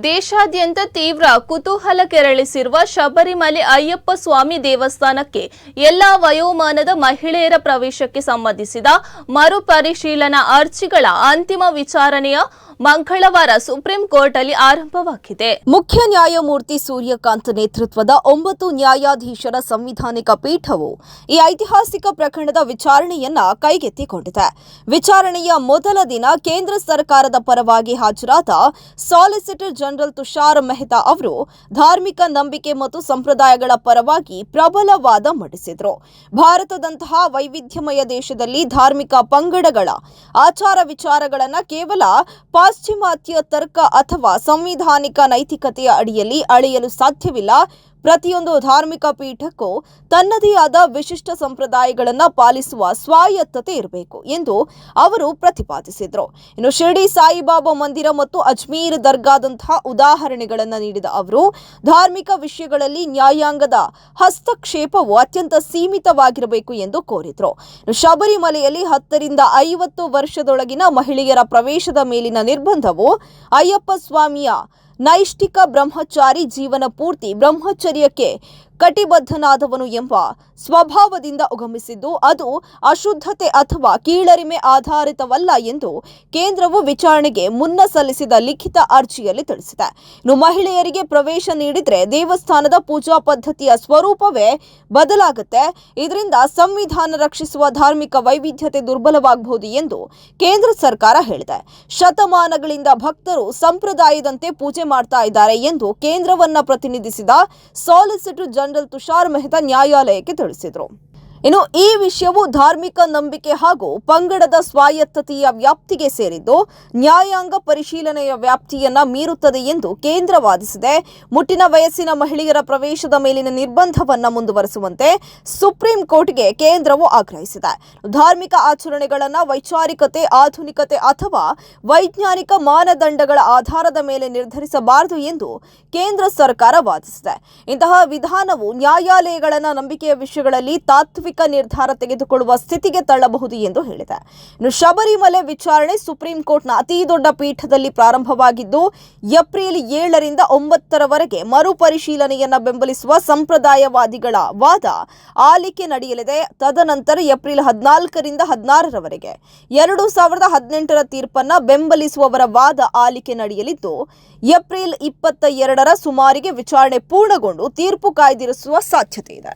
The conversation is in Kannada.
ದೇಶಾದ್ಯಂತ ತೀವ್ರ ಕುತೂಹಲ ಕೆರಳಿಸಿರುವ ಶಬರಿಮಲೆ ಅಯ್ಯಪ್ಪ ಸ್ವಾಮಿ ದೇವಸ್ಥಾನಕ್ಕೆ ಎಲ್ಲಾ ವಯೋಮಾನದ ಮಹಿಳೆಯರ ಪ್ರವೇಶಕ್ಕೆ ಸಂಬಂಧಿಸಿದ ಮರುಪರಿಶೀಲನಾ ಅರ್ಜಿಗಳ ಅಂತಿಮ ವಿಚಾರಣೆಯ ಮಂಗಳವಾರ ಸುಪ್ರೀಂ ಕೋರ್ಟ್ ಅಲ್ಲಿ ಆರಂಭವಾಗಿದೆ. ಮುಖ್ಯ ನ್ಯಾಯಮೂರ್ತಿ ಸೂರ್ಯಕಾಂತ್ ನೇತೃತ್ವದ 9 ನ್ಯಾಯಾಧೀಶರ ಸಂವಿಧಾನಿಕ ಪೀಠವು ಈ ಐತಿಹಾಸಿಕ ಪ್ರಕರಣದ ವಿಚಾರಣೆಯನ್ನ ಕೈಗೆತ್ತಿಕೊಂಡಿದೆ. ವಿಚಾರಣೆಯ ಮೊದಲ ದಿನ ಕೇಂದ್ರ ಸರ್ಕಾರದ ಪರವಾಗಿ ಹಾಜರಾದ ಸಾಲಿಸಿಟರ್ ಜನರಲ್ ತುಷಾರ್ ಮೆಹ್ತಾ ಅವರು ಧಾರ್ಮಿಕ ನಂಬಿಕೆ ಮತ್ತು ಸಂಪ್ರದಾಯಗಳ ಪರವಾಗಿ ಪ್ರಬಲ ವಾದ ಮಂಡಿಸಿದರು. ಭಾರತದಂತಹ ವೈವಿಧ್ಯಮಯ ದೇಶದಲ್ಲಿ ಧಾರ್ಮಿಕ ಪಂಗಡಗಳ ಆಚಾರ ವಿಚಾರಗಳನ್ನು ಕೇವಲ ಪಾಶ್ಚಿಮಾತ್ಯ ತರ್ಕ ಅಥವಾ ಸಂವಿಧಾನಿಕ ನೈತಿಕತೆಯ ಅಡಿಯಲ್ಲಿ ಅಳೆಯಲು ಸಾಧ್ಯವಿಲ್ಲ. ಪ್ರತಿಯೊಂದು ಧಾರ್ಮಿಕ ಪೀಠಕ್ಕೂ ತನ್ನದೇ ಆದ ವಿಶಿಷ್ಟ ಸಂಪ್ರದಾಯಗಳನ್ನು ಪಾಲಿಸುವ ಸ್ವಾಯತ್ತತೆ ಇರಬೇಕು ಎಂದು ಅವರು ಪ್ರತಿಪಾದಿಸಿದರು. ಇನ್ನು ಶಿರ್ಡಿ ಸಾಯಿಬಾಬಾ ಮಂದಿರ ಮತ್ತು ಅಜ್ಮೀರ್ ದರ್ಗಾದಂತಹ ಉದಾಹರಣೆಗಳನ್ನು ನೀಡಿದ ಅವರು ಧಾರ್ಮಿಕ ವಿಷಯಗಳಲ್ಲಿ ನ್ಯಾಯಾಂಗದ ಹಸ್ತಕ್ಷೇಪವು ಅತ್ಯಂತ ಸೀಮಿತವಾಗಿರಬೇಕು ಎಂದು ಕೋರಿದರು. ಶಬರಿಮಲೆಯಲ್ಲಿ 10 ರಿಂದ 50 ವರ್ಷದೊಳಗಿನ ಮಹಿಳೆಯರ ಪ್ರವೇಶದ ಮೇಲಿನ ನಿರ್ಬಂಧವು ಅಯ್ಯಪ್ಪ ಸ್ವಾಮಿಯ ನೈಷ್ಠಿಕ ಬ್ರಹ್ಮಚಾರಿ ಜೀವನ ಪೂರ್ತಿ ಬ್ರಹ್ಮಚರ್ಯಕ್ಕೆ ಕಟಿಬದ್ಧನಾದವನು ಎಂಬ ಸ್ವಭಾವದಿಂದ ಉಗಮಿಸಿದ್ದು ಅದು ಅಶುದ್ಧತೆ ಅಥವಾ ಕೀಳರಿಮೆ ಆಧಾರಿತವಲ್ಲ ಎಂದು ಕೇಂದ್ರವು ವಿಚಾರಣೆಗೆ ಮುನ್ನ ಸಲ್ಲಿಸಿದ ಲಿಖಿತ ಅರ್ಜಿಯಲ್ಲಿ ತಿಳಿಸಿದೆ. ಇನ್ನು ಮಹಿಳೆಯರಿಗೆ ಪ್ರವೇಶ ನೀಡಿದ್ರೆ ದೇವಸ್ಥಾನದ ಪೂಜಾ ಪದ್ಧತಿಯ ಸ್ವರೂಪವೇ ಬದಲಾಗುತ್ತೆ. ಇದರಿಂದ ಸಂವಿಧಾನ ರಕ್ಷಿಸುವ ಧಾರ್ಮಿಕ ವೈವಿಧ್ಯತೆ ದುರ್ಬಲವಾಗಬಹುದು ಎಂದು ಕೇಂದ್ರ ಸರ್ಕಾರ ಹೇಳಿದೆ. ಶತಮಾನಗಳಿಂದ ಭಕ್ತರು ಸಂಪ್ರದಾಯದಂತೆ ಪೂಜೆ ಮಾಡ್ತಾ ಇದ್ದಾರೆ ಎಂದು ಕೇಂದ್ರವನ್ನ ಪ್ರತಿನಿಧಿಸಿದ ಸಾಲಿಸಿಟರ್ ಜನರಲ್ ತುಷಾರ್ ಮೆಹ್ತಾ ನ್ಯಾಯಾಲಯಕ್ಕೆ ತಿಳಿಸಿದರು. ಇನ್ನು ಈ ವಿಷಯವು ಧಾರ್ಮಿಕ ನಂಬಿಕೆ ಹಾಗೂ ಪಂಗಡದ ಸ್ವಾಯತ್ತತೆಯ ವ್ಯಾಪ್ತಿಗೆ ಸೇರಿದ್ದು ನ್ಯಾಯಾಂಗ ಪರಿಶೀಲನೆಯ ವ್ಯಾಪ್ತಿಯನ್ನ ಮೀರುತ್ತದೆ ಎಂದು ಕೇಂದ್ರ ವಾದಿಸಿದೆ. ಮುಟ್ಟಿನ ವಯಸ್ಸಿನ ಮಹಿಳೆಯರ ಪ್ರವೇಶದ ಮೇಲಿನ ನಿರ್ಬಂಧವನ್ನ ಮುಂದುವರಿಸುವಂತೆ ಸುಪ್ರೀಂ ಕೋರ್ಟ್ಗೆ ಕೇಂದ್ರವು ಆಗ್ರಹಿಸಿದೆ. ಧಾರ್ಮಿಕ ಆಚರಣೆಗಳನ್ನು ವೈಚಾರಿಕತೆ, ಆಧುನಿಕತೆ ಅಥವಾ ವೈಜ್ಞಾನಿಕ ಮಾನದಂಡಗಳ ಆಧಾರದ ಮೇಲೆ ನಿರ್ಧರಿಸಬಾರದು ಎಂದು ಕೇಂದ್ರ ಸರ್ಕಾರ ವಾದಿಸಿದೆ. ಇಂತಹ ವಿಧಾನವು ನ್ಯಾಯಾಲಯಗಳನ್ನು ನಂಬಿಕೆಯ ವಿಷಯಗಳಲ್ಲಿ ತಾತ್ವಿಕ ನಿರ್ಧಾರ ತೆಗೆದುಕೊಳ್ಳುವ ಸ್ಥಿತಿಗೆ ತಳ್ಳಬಹುದು ಎಂದು ಹೇಳಿದೆ. ಇನ್ನು ಶಬರಿಮಲೆ ವಿಚಾರಣೆ ಸುಪ್ರೀಂ ಕೋರ್ಟ್ನ ಅತಿ ದೊಡ್ಡ ಪೀಠದಲ್ಲಿ ಪ್ರಾರಂಭವಾಗಿದ್ದು ಏಪ್ರಿಲ್ 7 ರಿಂದ 9 ಮರುಪರಿಶೀಲನೆಯನ್ನ ಬೆಂಬಲಿಸುವ ಸಂಪ್ರದಾಯವಾದಿಗಳ ವಾದ ಆಲಿಕೆ ನಡೆಯಲಿದೆ. ತದನಂತರ ಏಪ್ರಿಲ್ 14 ರಿಂದ 16 2018 ತೀರ್ಪನ್ನ ಬೆಂಬಲಿಸುವವರ ವಾದ ಆಲಿಕೆ ನಡೆಯಲಿದ್ದು ಏಪ್ರಿಲ್ 22 ಸುಮಾರಿಗೆ ವಿಚಾರಣೆ ಪೂರ್ಣಗೊಂಡು ತೀರ್ಪು ಕಾಯ್ದಿರಿಸುವ ಸಾಧ್ಯತೆ ಇದೆ.